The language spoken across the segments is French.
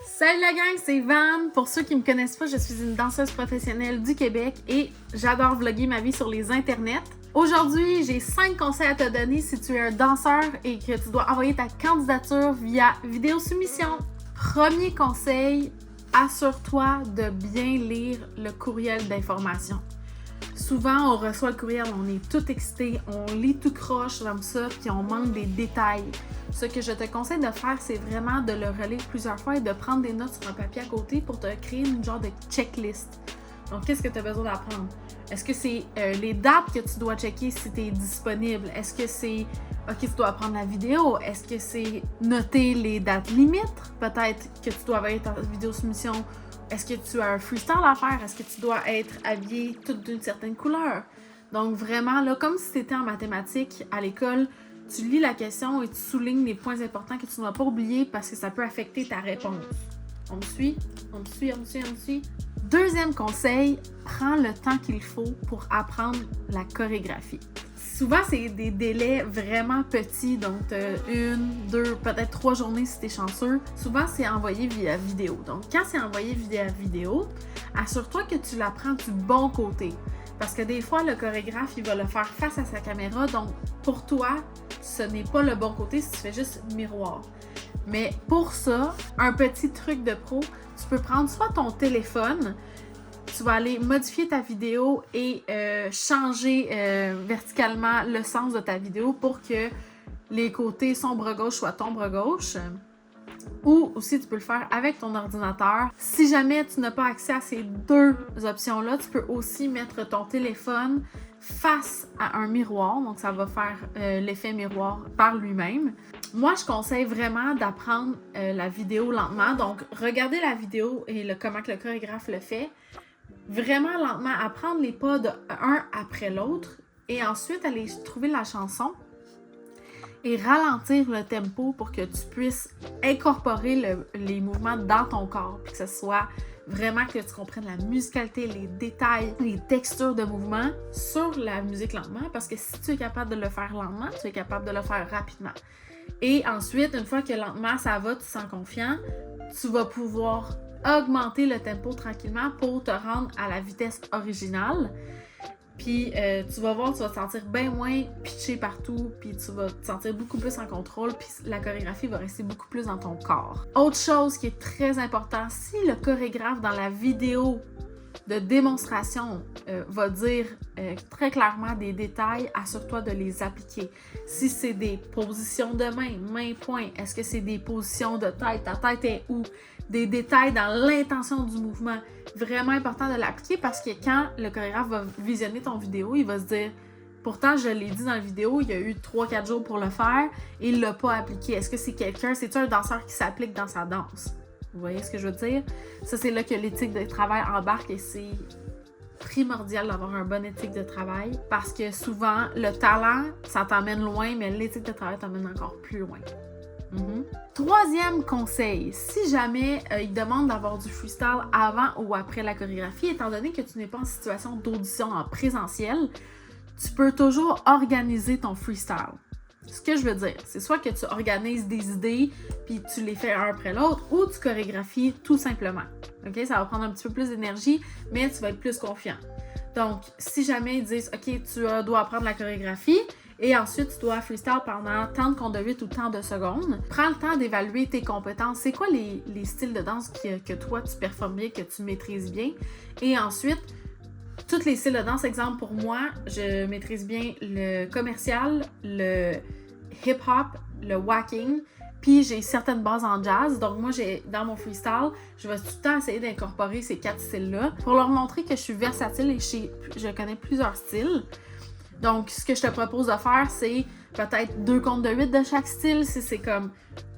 Salut la gang, c'est Van. Pour ceux qui me connaissent pas, je suis une danseuse professionnelle du Québec et j'adore vlogger ma vie sur les internets. Aujourd'hui, j'ai 5 conseils à te donner si tu es un danseur et que tu dois envoyer ta candidature via vidéo soumission. Premier conseil, assure-toi de bien lire le courriel d'information. Souvent, on reçoit le courriel, on est tout excité, on lit tout croche comme ça, puis on manque des détails. Ce que je te conseille de faire, c'est vraiment de le relire plusieurs fois et de prendre des notes sur un papier à côté pour te créer une genre de checklist. Donc, qu'est-ce que tu as besoin d'apprendre? Est-ce que c'est les dates que tu dois checker si tu es disponible? Est-ce que c'est, OK, tu dois apprendre la vidéo? Est-ce que c'est noter les dates limites? Peut-être que tu dois avoir ta vidéo soumission. Est-ce que tu as un freestyle à faire? Est-ce que tu dois être habillé toute d'une certaine couleur? Donc vraiment, là, comme si tu étais en mathématiques à l'école, tu lis la question et tu soulignes les points importants que tu ne dois pas oublier parce que ça peut affecter ta réponse. On me suit? On me suit? Deuxième conseil, prends le temps qu'il faut pour apprendre la chorégraphie. Souvent, c'est des délais vraiment petits, donc 1, 2, peut-être 3 journées si tu es chanceux. Souvent, c'est envoyé via vidéo. Donc, quand c'est envoyé via vidéo, assure-toi que tu l'apprends du bon côté. Parce que des fois, le chorégraphe, il va le faire face à sa caméra. Donc, pour toi, ce n'est pas le bon côté si tu fais juste miroir. Mais pour ça, un petit truc de pro, tu peux prendre soit ton téléphone, tu vas aller modifier ta vidéo et changer verticalement le sens de ta vidéo pour que les côtés sombre gauche soient ombre gauche. Ou aussi, tu peux le faire avec ton ordinateur. Si jamais tu n'as pas accès à ces deux options-là, tu peux aussi mettre ton téléphone face à un miroir. Donc, ça va faire l'effet miroir par lui-même. Moi, je conseille vraiment d'apprendre la vidéo lentement. Donc, regardez la vidéo et comment que le chorégraphe le fait. Vraiment lentement, apprendre les pas de un après l'autre et ensuite aller trouver la chanson et ralentir le tempo pour que tu puisses incorporer les mouvements dans ton corps puis que ce soit vraiment que tu comprennes la musicalité, les détails, les textures de mouvement sur la musique lentement parce que si tu es capable de le faire lentement, tu es capable de le faire rapidement. Et ensuite, une fois que lentement ça va, tu te sens confiant, tu vas pouvoir augmenter le tempo tranquillement pour te rendre à la vitesse originale. Puis tu vas voir, tu vas te sentir bien moins pitché partout, puis tu vas te sentir beaucoup plus en contrôle, puis la chorégraphie va rester beaucoup plus dans ton corps. Autre chose qui est très important, si le chorégraphe dans la vidéo de démonstration va dire très clairement des détails, assure-toi de les appliquer. Si c'est des positions de main, main-point, est-ce que c'est des positions de tête, ta tête est où? Des détails dans l'intention du mouvement. Vraiment important de l'appliquer parce que quand le chorégraphe va visionner ton vidéo, il va se dire « Pourtant, je l'ai dit dans la vidéo, il y a eu 3-4 jours pour le faire et il ne l'a pas appliqué. Est-ce que c'est-tu un danseur qui s'applique dans sa danse? » Vous voyez ce que je veux dire? Ça, c'est là que l'éthique de travail embarque et c'est primordial d'avoir un bon éthique de travail parce que souvent, le talent, ça t'emmène loin, mais l'éthique de travail t'emmène encore plus loin. Troisième conseil, si jamais il demande d'avoir du freestyle avant ou après la chorégraphie, étant donné que tu n'es pas en situation d'audition en présentiel, tu peux toujours organiser ton freestyle. Ce que je veux dire, c'est soit que tu organises des idées puis tu les fais un après l'autre ou tu chorégraphies tout simplement. OK? Ça va prendre un petit peu plus d'énergie, mais tu vas être plus confiant. Donc, si jamais ils disent « OK, tu dois apprendre la chorégraphie », et ensuite, tu dois freestyle pendant tant de compte de 8 ou tant de secondes. Prends le temps d'évaluer tes compétences. C'est quoi les styles de danse que toi, tu performes bien, que tu maîtrises bien? Et ensuite, tous les styles de danse, exemple pour moi, je maîtrise bien le commercial, le hip-hop, le walking, puis j'ai certaines bases en jazz. Donc moi, dans mon freestyle, je vais tout le temps essayer d'incorporer ces 4 styles-là pour leur montrer que je suis versatile et je connais plusieurs styles. Donc, ce que je te propose de faire, c'est peut-être 2 comptes de 8 de chaque style. Si c'est comme,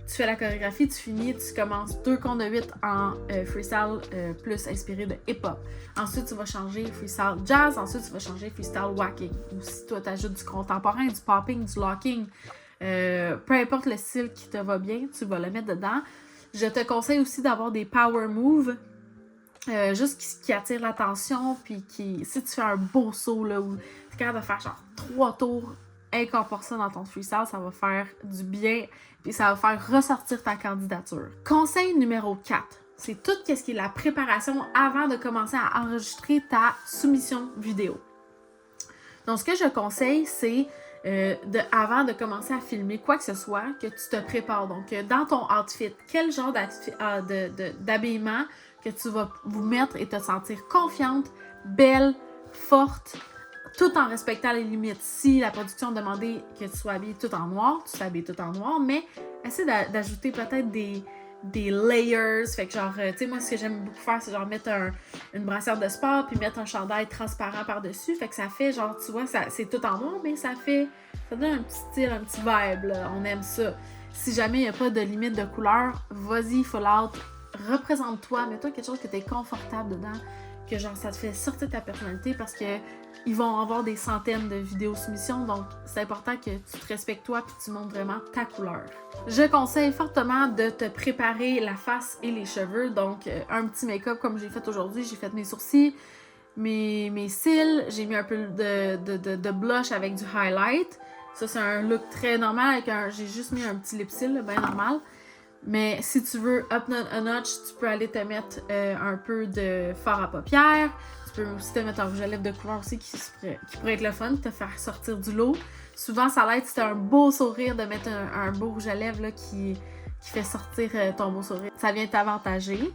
tu fais la chorégraphie, tu finis, tu commences 2 comptes de 8 en freestyle plus inspiré de hip-hop. Ensuite, tu vas changer freestyle jazz. Ensuite, tu vas changer freestyle walking. Ou si toi, tu ajoutes du contemporain, du popping, du locking, peu importe le style qui te va bien, tu vas le mettre dedans. Je te conseille aussi d'avoir des power moves. Juste qui attire l'attention, puis si tu fais un beau saut, là, où t'es capable de faire genre 3 tours incorpore ça dans ton freestyle, ça va faire du bien et ça va faire ressortir ta candidature. Conseil numéro 4, c'est tout ce qui est la préparation avant de commencer à enregistrer ta soumission vidéo. Donc, ce que je conseille, c'est avant de commencer à filmer quoi que ce soit, que tu te prépares. Donc, dans ton outfit, quel genre d'habillement que tu vas vous mettre et te sentir confiante, belle, forte, tout en respectant les limites. Si la production demandait que tu sois habillée tout en noir, tu t'habilles tout en noir, mais essaie d'ajouter peut-être des layers. Fait que genre, tu sais, moi, ce que j'aime beaucoup faire, c'est genre mettre une brassière de sport puis mettre un chandail transparent par-dessus. Fait que ça fait genre, tu vois, c'est tout en noir, mais ça donne un petit style, un petit vibe, là. On aime ça. Si jamais il n'y a pas de limite de couleur, vas-y, full out, représente-toi, mets-toi quelque chose que tu es confortable dedans, que genre, ça te fait sortir ta personnalité parce que ils vont avoir des centaines de vidéos soumissions, donc c'est important que tu te respectes toi et que tu montres vraiment ta couleur. Je conseille fortement de te préparer la face et les cheveux, donc un petit make-up comme j'ai fait aujourd'hui, j'ai fait mes sourcils, mes cils, j'ai mis un peu de blush avec du highlight. Ça, c'est un look très normal, j'ai juste mis un petit lip seal, bien normal. Mais si tu veux up a notch, tu peux aller te mettre un peu de fard à paupières. Tu peux aussi te mettre un rouge à lèvres de couleur aussi qui pourrait être le fun, te faire sortir du lot. Souvent, ça l'aide si tu as un beau sourire de mettre un beau rouge à lèvres là, qui fait sortir ton beau sourire. Ça vient t'avantager.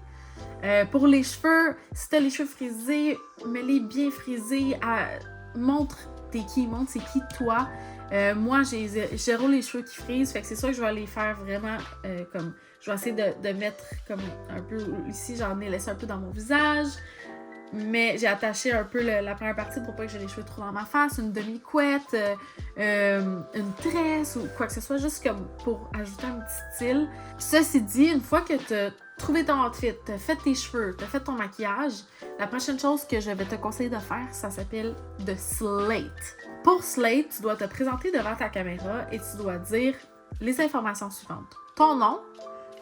Pour les cheveux, si tu as les cheveux frisés, mets-les bien frisés. Montre t'es qui, montre c'est qui toi. Moi, j'ai zéro les cheveux qui frisent, fait que c'est sûr que je vais les faire vraiment comme... Je vais essayer de mettre comme un peu... Ici, j'en ai laissé un peu dans mon visage, mais j'ai attaché un peu la première partie pour pas que j'ai les cheveux trop dans ma face, une demi-couette, une tresse ou quoi que ce soit, juste comme pour ajouter un petit style. Ceci dit, une fois que tu as trouvé ton outfit, tu as fait tes cheveux, tu as fait ton maquillage, la prochaine chose que je vais te conseiller de faire, ça s'appelle de slate. Pour slate, tu dois te présenter devant ta caméra et tu dois dire les informations suivantes. Ton nom,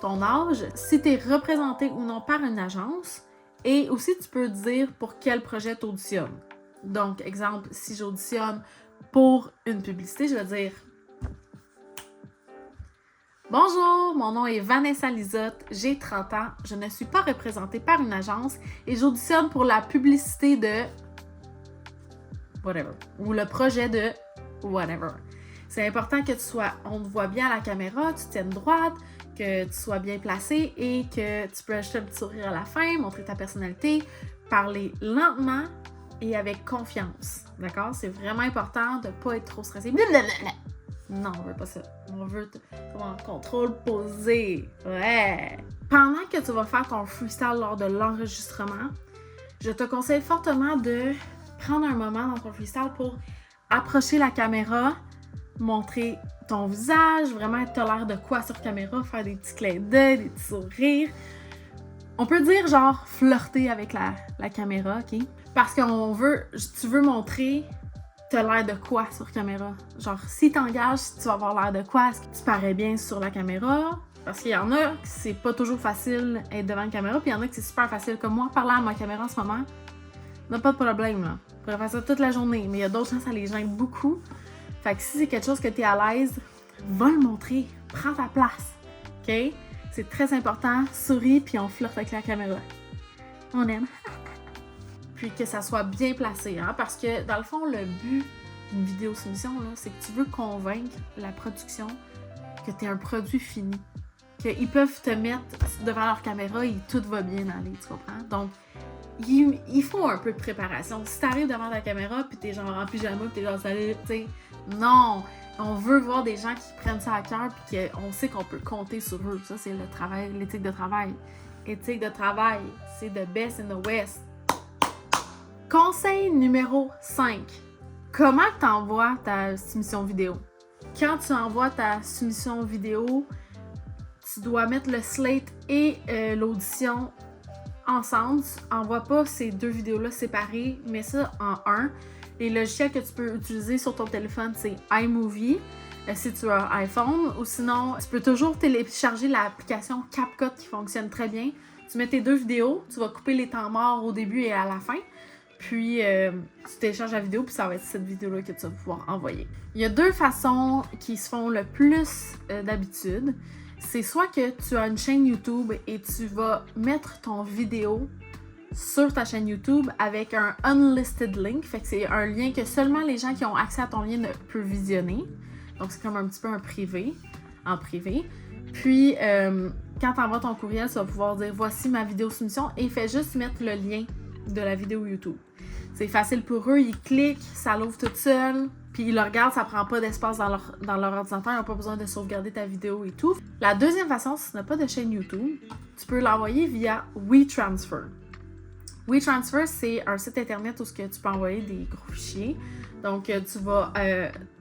ton âge, si tu es représenté ou non par une agence, et aussi tu peux dire pour quel projet tu auditionnes. Donc, exemple, si j'auditionne pour une publicité, je vais dire « Bonjour, mon nom est Vanessa Lisotte, j'ai 30 ans, je ne suis pas représentée par une agence et j'auditionne pour la publicité de... whatever, ou le projet de whatever. » C'est important que on te voit bien à la caméra, tu tiennes droite, que tu sois bien placé et que tu peux ajouter un petit sourire à la fin, montrer ta personnalité, parler lentement et avec confiance. D'accord? C'est vraiment important de ne pas être trop stressé. Blablabla. Non, on veut pas ça. On veut en contrôle posé. Ouais! Pendant que tu vas faire ton freestyle lors de l'enregistrement, je te conseille fortement de prendre un moment dans ton freestyle pour approcher la caméra, montrer ton visage, vraiment t'as l'air de quoi sur caméra, faire des petits clins d'œil, des petits sourires. On peut dire genre flirter avec la caméra, ok? Parce tu veux montrer t'as l'air de quoi sur caméra. Genre si t'engages, tu vas avoir l'air de quoi, est-ce que tu parais bien sur la caméra? Parce qu'il y en a que c'est pas toujours facile d'être devant la caméra, puis il y en a que c'est super facile. Comme moi, parler à ma caméra en ce moment, n'a pas de problème là. Je pourrais faire ça toute la journée, mais il y a d'autres gens, ça les gêne beaucoup. Fait que si c'est quelque chose que tu es à l'aise, va le montrer. Prends ta place. OK? C'est très important. Souris, puis on flirte avec la caméra. On aime. Puis que ça soit bien placé, hein? Parce que, dans le fond, le but d'une vidéo soumission, là, c'est que tu veux convaincre la production que tu es un produit fini. Qu'ils peuvent te mettre devant leur caméra et tout va bien aller, tu comprends? Donc, il faut un peu de préparation. Si t'arrives devant ta caméra puis t'es genre en pyjama puis t'es genre salut, tu sais, non! On veut voir des gens qui prennent ça à cœur puis qu'on sait qu'on peut compter sur eux. Ça, c'est le travail, l'éthique de travail. Éthique de travail, c'est the best in the West. Conseil numéro 5. Comment tu envoies ta soumission vidéo? Quand tu envoies ta soumission vidéo, tu dois mettre le slate et l'audition ensemble. Tu n'envoies pas ces deux vidéos-là séparées, mets ça en un. Les logiciels que tu peux utiliser sur ton téléphone, c'est iMovie, si tu as un iPhone, ou sinon, tu peux toujours télécharger l'application CapCut qui fonctionne très bien. Tu mets tes deux vidéos, tu vas couper les temps morts au début et à la fin, Puis, tu télécharges la vidéo, puis ça va être cette vidéo-là que tu vas pouvoir envoyer. Il y a 2 façons qui se font le plus d'habitude. C'est soit que tu as une chaîne YouTube et tu vas mettre ton vidéo sur ta chaîne YouTube avec un unlisted link. Fait que c'est un lien que seulement les gens qui ont accès à ton lien ne peuvent visionner. Donc, c'est comme un petit peu un privé, en privé. Puis, quand tu envoies ton courriel, tu vas pouvoir dire « Voici ma vidéo soumission » et fais juste mettre le lien de la vidéo YouTube. C'est facile pour eux, ils cliquent, ça l'ouvre toute seule, puis ils le regardent, ça prend pas d'espace dans leur ordinateur, ils n'ont pas besoin de sauvegarder ta vidéo et tout. La deuxième façon, si tu n'as pas de chaîne YouTube, tu peux l'envoyer via WeTransfer. WeTransfer, c'est un site internet où tu peux envoyer des gros fichiers. Donc, tu vas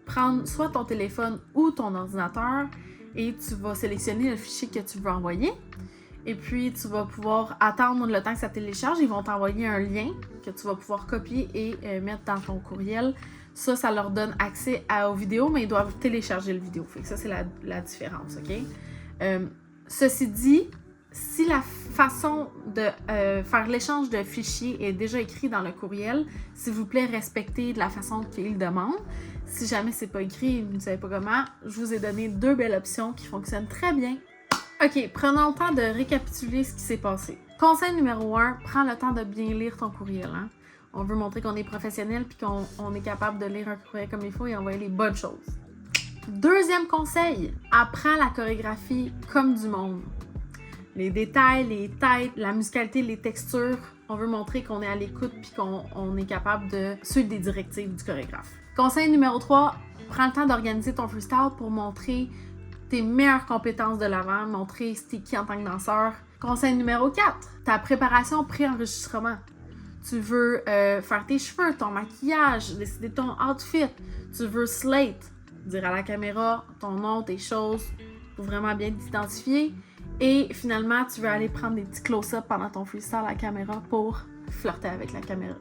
prendre soit ton téléphone ou ton ordinateur et tu vas sélectionner le fichier que tu veux envoyer. Et puis, tu vas pouvoir attendre le temps que ça télécharge. Ils vont t'envoyer un lien que tu vas pouvoir copier et mettre dans ton courriel. Ça leur donne accès aux vidéos, mais ils doivent télécharger le vidéo. Fait que ça, c'est la différence, OK? Ceci dit, si la façon de faire l'échange de fichiers est déjà écrit dans le courriel, s'il vous plaît, respectez de la façon qu'il demande. Si jamais c'est pas écrit et vous ne savez pas comment, je vous ai donné 2 belles options qui fonctionnent très bien. OK, prenons le temps de récapituler ce qui s'est passé. Conseil numéro 1, prends le temps de bien lire ton courriel. Hein? On veut montrer qu'on est professionnel puis qu'on est capable de lire un courriel comme il faut et envoyer les bonnes choses. Deuxième conseil, apprends la chorégraphie comme du monde. Les détails, les têtes, la musicalité, les textures, on veut montrer qu'on est à l'écoute puis qu'on est capable de suivre des directives du chorégraphe. Conseil numéro 3, prends le temps d'organiser ton freestyle pour montrer tes meilleures compétences de l'avant, montrer c'était qui en tant que danseur. Conseil numéro 4, ta préparation pré-enregistrement. Tu veux faire tes cheveux, ton maquillage, décider ton outfit. Tu veux slate, dire à la caméra ton nom, tes choses, pour vraiment bien t'identifier. Et finalement, tu veux aller prendre des petits close-up pendant ton freestyle à la caméra pour flirter avec la caméra.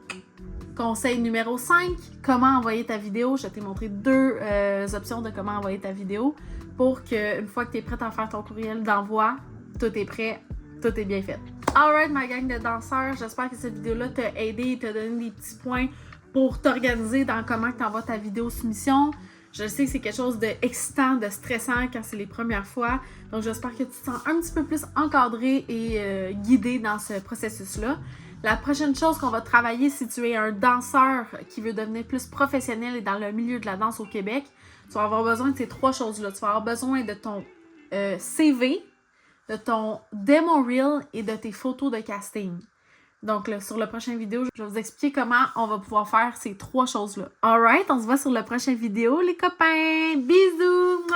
Conseil numéro 5, comment envoyer ta vidéo. Je t'ai montré 2 options de comment envoyer ta vidéo pour qu'une fois que tu es prête à faire ton courriel d'envoi, tout est prêt, tout est bien fait. Alright, ma gang de danseurs, j'espère que cette vidéo-là t'a aidé et t'a donné des petits points pour t'organiser dans comment tu envoies ta vidéo soumission. Je sais que c'est quelque chose d'excitant, de stressant quand c'est les premières fois. Donc, j'espère que tu te sens un petit peu plus encadré et guidé dans ce processus-là. La prochaine chose qu'on va travailler, si tu es un danseur qui veut devenir plus professionnel et dans le milieu de la danse au Québec, tu vas avoir besoin de ces 3 choses-là. Tu vas avoir besoin de ton CV, de ton demo reel et de tes photos de casting. Donc, là, sur la prochaine vidéo, je vais vous expliquer comment on va pouvoir faire ces 3 choses-là. Alright, on se voit sur la prochaine vidéo, les copains! Bisous!